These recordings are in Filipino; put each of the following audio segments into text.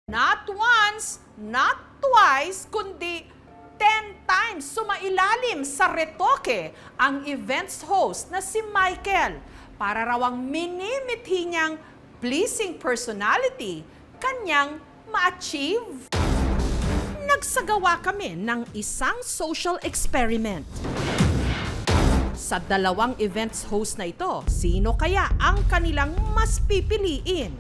Not once, not twice, kundi 10 times sumailalim sa retoke ang events host na si Michael para raw ang minimithi niyang pleasing personality kanyang ma-achieve. Nagsagawa kami ng isang social experiment. Sa dalawang events host na ito, sino kaya ang kanilang mas pipiliin?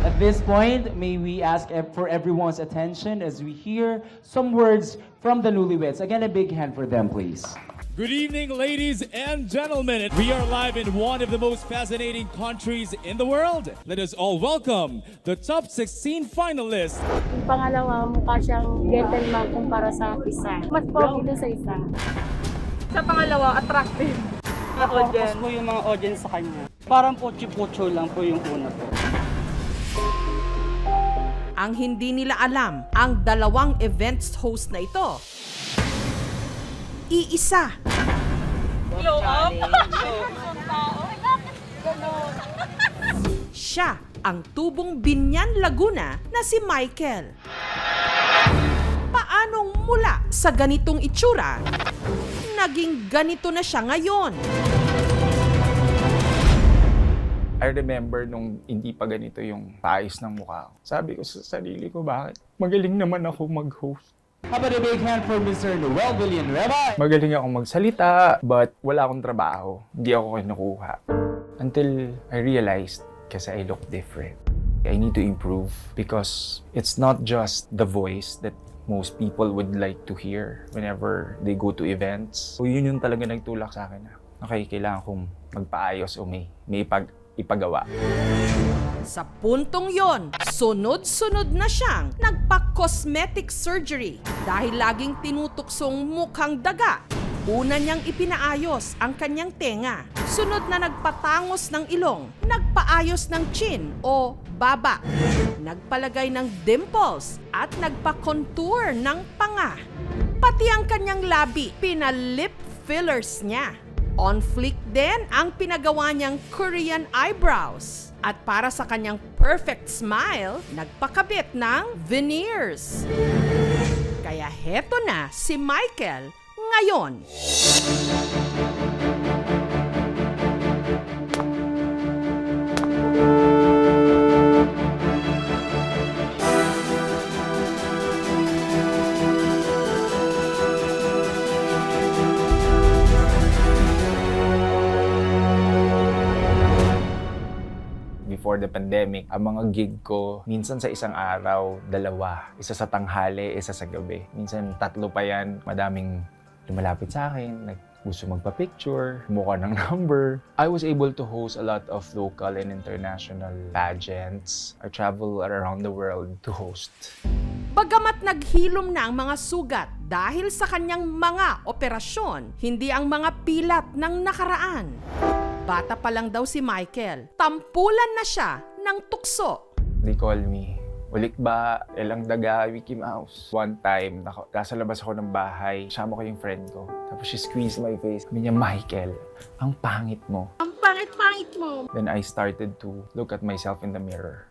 At this point, may we ask for everyone's attention as we hear some words from the newlyweds. Again, a big hand for them, please. Good evening, ladies and gentlemen. We are live in one of the most fascinating countries in the world. Let us all welcome the top 16 finalists. Yung pangalawa, mukha siyang gentleman kumpara sa isa. Mas pogi doon sa isa. Sa pangalawa, attractive na Focus po yung mga audience sa kanya. Parang pochi-pocho lang po yung una po. Ang hindi nila alam, ang dalawang events host na ito, iisa. Siya ang tubong Binyan, Laguna na si Michael. Paanong mula sa ganitong itsura, naging ganito na siya ngayon? I remember nung hindi pa ganito yung paayos ng mukha ko. Sabi ko sa sarili ko, bakit? Magaling naman ako mag-host. How about a big hand for Mr. Noel Villanueva? Magaling ako magsalita, but wala akong trabaho. Hindi ako kinukuha. Until I realized, kasi I look different. I need to improve because it's not just the voice that most people would like to hear whenever they go to events. So yun yung talaga nagtulak sa akin na, okay, kailangan kong magpaayos o may ipagawa. Sa puntong yon, sunod-sunod na siyang nagpa-cosmetic surgery dahil laging tinutuksong mukhang daga. Una niyang ipinaayos ang kanyang tenga. Sunod na nagpatangos ng ilong, nagpaayos ng chin o baba, nagpalagay ng dimples at nagpa-contour ng panga. Pati ang kanyang labi, pinalip fillers niya. On fleek din ang pinagawa niyang Korean eyebrows. At para sa kanyang perfect smile, nagpakabit ng veneers. Kaya heto na si Michael ngayon. Before the pandemic, ang mga gig ko, minsan sa isang araw, 2. Isa sa tanghali, isa sa gabi. Minsan 3 pa yan. Madaming lumalapit sa akin, gusto magpa-picture, kumuha ng number. I was able to host a lot of local and international pageants. I travel around the world to host. Bagamat naghilom na ang mga sugat dahil sa kanyang mga operasyon, hindi ang mga pilat ng nakaraan. Bata pa lang daw si Michael, tampulan na siya ng tukso. They call me, "Ulik ba? Elang daga, Mickey Mouse." One time, nasa labas ako ng bahay, kasama ko yung friend ko. Tapos she squeezed my face. Sabi niya, "Michael, ang pangit mo." Ang pangit-pangit mo. Then I started to look at myself in the mirror.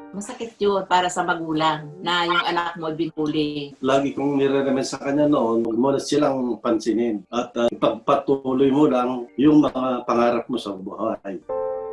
Masakit yun para sa magulang na yung anak mo binuli. Lagi kong nire-recommend sa kanya noon, huwag mo na silang pansinin at ipagpatuloy mo lang yung mga pangarap mo sa buhay.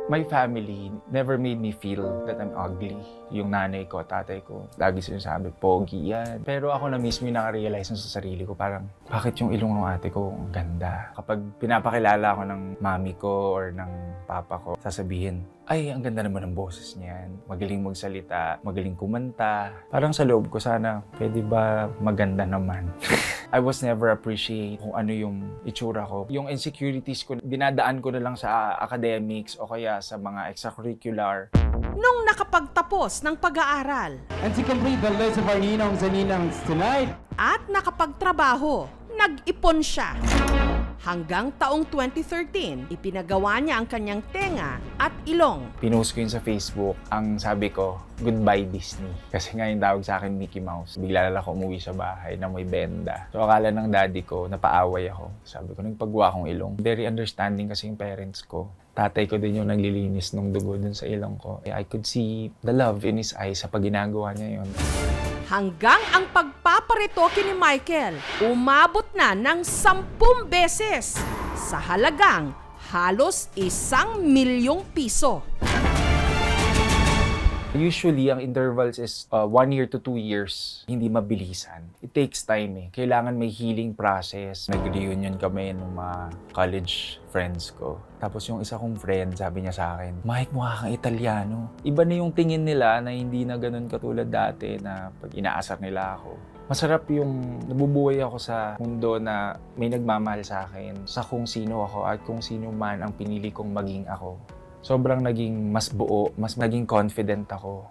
My family never made me feel that I'm ugly. Yung nanay ko, tatay ko, lagi sinasabi, pogi yan. Pero ako na mismo yung nakarealize sa sarili ko, parang, bakit yung ilong ng ate ko ang ganda? Kapag pinapakilala ako ng mami ko or ng papa ko, sasabihin, ay, ang ganda naman ng boses niyan. Magaling magsalita, magaling kumanta. Parang sa loob ko, sana, pwede ba maganda naman? I was never appreciate kung ano yung itsura ko. Yung insecurities ko, dinadaan ko na lang sa academics o kaya sa mga extracurricular. Nung nakapagtapos ng pag-aaral And to complete the list of our ninongs and ninangs tonight, at nakapagtrabaho, nag-ipon siya. Hanggang taong 2013, ipinagawa niya ang kanyang tenga at ilong. Pinost ko yun sa Facebook. Ang sabi ko, goodbye Disney. Kasi nga yung tawag sa akin Mickey Mouse. Bigla lang ako umuwi sa bahay na may benda. So akala ng daddy ko, napaaway ako. Sabi ko, nagpagawa akong ilong. Very understanding kasi yung parents ko. Tatay ko din yung naglilinis ng dugo dun sa ilong ko. I could see the love in his eyes sa pag ginagawa niya yun. Hanggang ang pagpaparetoke ni Michael, umabot na ng 10 beses sa halagang halos 1,000,000 piso. Usually, ang intervals is 1 year to 2 years. Hindi mabilisan. It takes time eh. Kailangan may healing process. Nag-reunion kami ng mga college friends ko. Tapos yung isa kong friend, sabi niya sa akin, Mike, mukha kang Italiano. Iba na yung tingin nila na hindi na ganun katulad dati na pag inaasar nila ako. Masarap yung nabubuhay ako sa mundo na may nagmamahal sa akin, sa kung sino ako at kung sino man ang pinili kong maging ako. Sobrang naging mas buo, mas naging confident ako.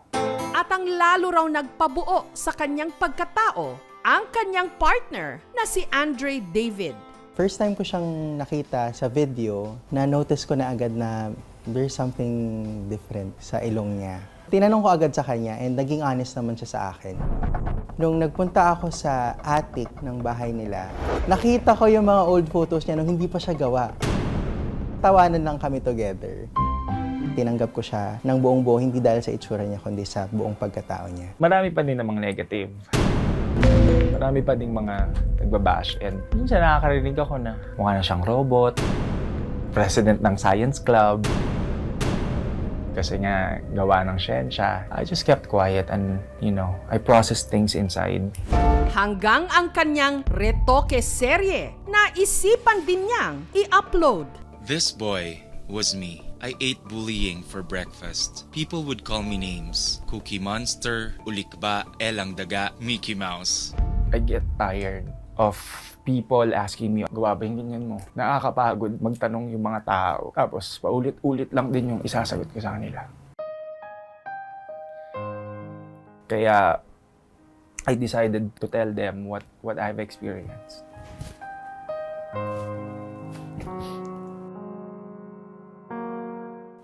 At ang lalo raw nagpabuo sa kanyang pagkatao, ang kanyang partner na si Andre David. First time ko siyang nakita sa video, na-notice ko na agad na there's something different sa ilong niya. Tinanong ko agad sa kanya and naging honest naman siya sa akin. Nung nagpunta ako sa attic ng bahay nila, nakita ko yung mga old photos niya nung hindi pa siya gawa. Tawanan lang kami together. Tinanggap ko siya ng buong buo, hindi dahil sa itsura niya, kundi sa buong pagkatao niya. Marami pa din namang negative. Marami pa ding mga nagbabash. And minsan nakakarinig ako na mukha na siyang robot, president ng science club. Kasi nga, gawa ng siyensya. I just kept quiet and, I processed things inside. Hanggang ang kanyang retoke serye na isipan din niyang i-upload. This boy was me. I ate bullying for breakfast. People would call me names. Cookie Monster, Ulikba, Elang Daga, Mickey Mouse. I get tired of people asking me, gawa ba yung ganyan mo? Nakakapagod magtanong yung mga tao. Tapos paulit-ulit lang din yung isasagot ko sa kanila. Kaya I decided to tell them what I've experienced.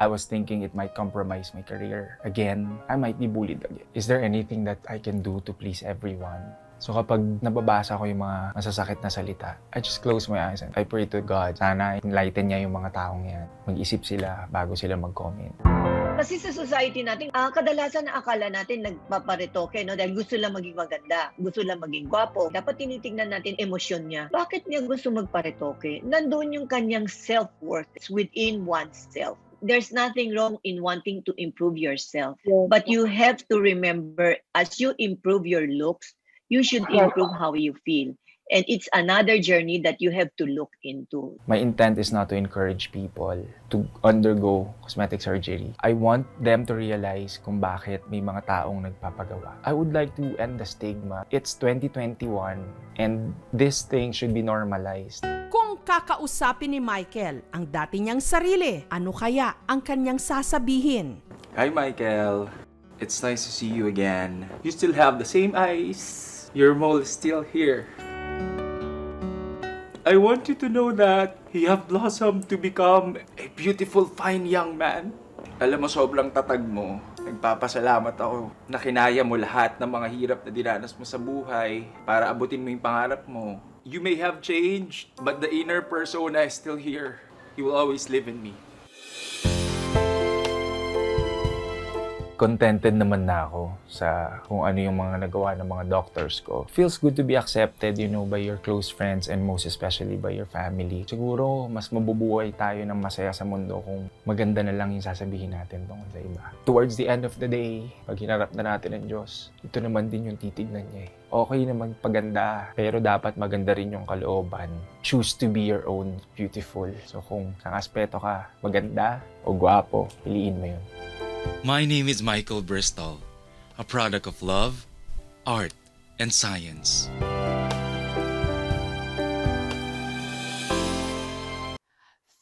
I was thinking it might compromise my career. Again, I might be bullied again. Is there anything that I can do to please everyone? So kapag nababasa ko yung mga masasakit na salita, I just close my eyes and I pray to God. Sana enlighten niya yung mga taong yan. Mag-isip sila bago sila mag-comment. Kasi sa society natin, kadalasan na akala natin nagpaparetoke, no? Dahil gusto lang maging maganda, gusto lang maging gwapo. Dapat tinitingnan natin emosyon niya. Bakit niya gusto magparetoke? Nandun yung kanyang self-worth within oneself. There's nothing wrong in wanting to improve yourself. But you have to remember, as you improve your looks, you should improve how you feel. And it's another journey that you have to look into. My intent is not to encourage people to undergo cosmetic surgery. I want them to realize kung bakit may mga taong nagpapagawa. I would like to end the stigma. It's 2021 and this thing should be normalized. Kung kakausapin ni Michael ang dati niyang sarili, ano kaya ang kanyang sasabihin? Hi Michael, it's nice to see you again. You still have the same eyes. Your mole is still here. I want you to know that you have blossomed to become a beautiful, fine young man. Alam mo, sobrang tatag mo. Nagpapasalamat ako na kinaya mo lahat ng mga hirap na dinanas mo sa buhay para abutin mo yung pangarap mo. You may have changed, but the inner persona is still here. He will always live in me. Contented naman na ako sa kung ano yung mga nagawa ng mga doctors ko. Feels good to be accepted, by your close friends and most especially by your family. Siguro, mas mabubuhay tayo ng masaya sa mundo kung maganda na lang yung sasabihin natin tungkol sa iba. Towards the end of the day, pag hinarap na natin ang Diyos, ito naman din yung titignan niya. Okay na magpaganda, pero dapat maganda rin yung kalooban. Choose to be your own beautiful. So kung ang aspeto ka, maganda o gwapo, piliin mo yun. My name is Michael Bristol, a product of love, art, and science.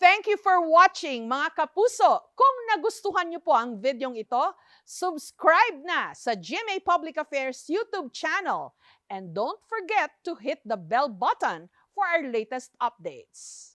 Thank you for watching, mga kapuso. Kung nagustuhan niyo po ang videong ito, subscribe na sa GMA Public Affairs YouTube channel. And don't forget to hit the bell button for our latest updates.